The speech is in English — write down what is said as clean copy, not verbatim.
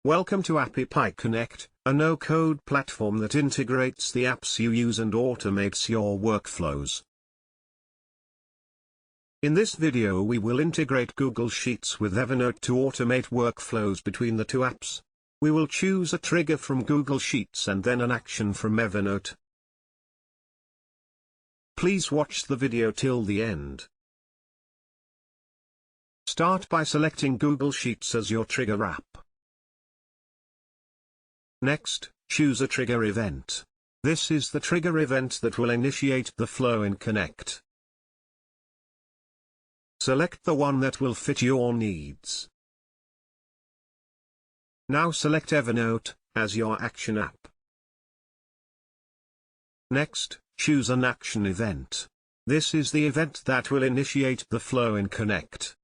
Welcome to AppyPie Connect, a no-code platform that integrates the apps you use and automates your workflows. In this video we will integrate Google Sheets with Evernote to automate workflows between the two apps. We will choose a trigger from Google Sheets and then an action from Evernote. Please watch the video till the end. Start by selecting Google Sheets as your trigger app. Next, choose a trigger event. This is the trigger event that will initiate the flow in Connect. Select the one that will fit your needs. Now select Evernote as your action app. Next, choose an action event. This is the event that will initiate the flow in Connect.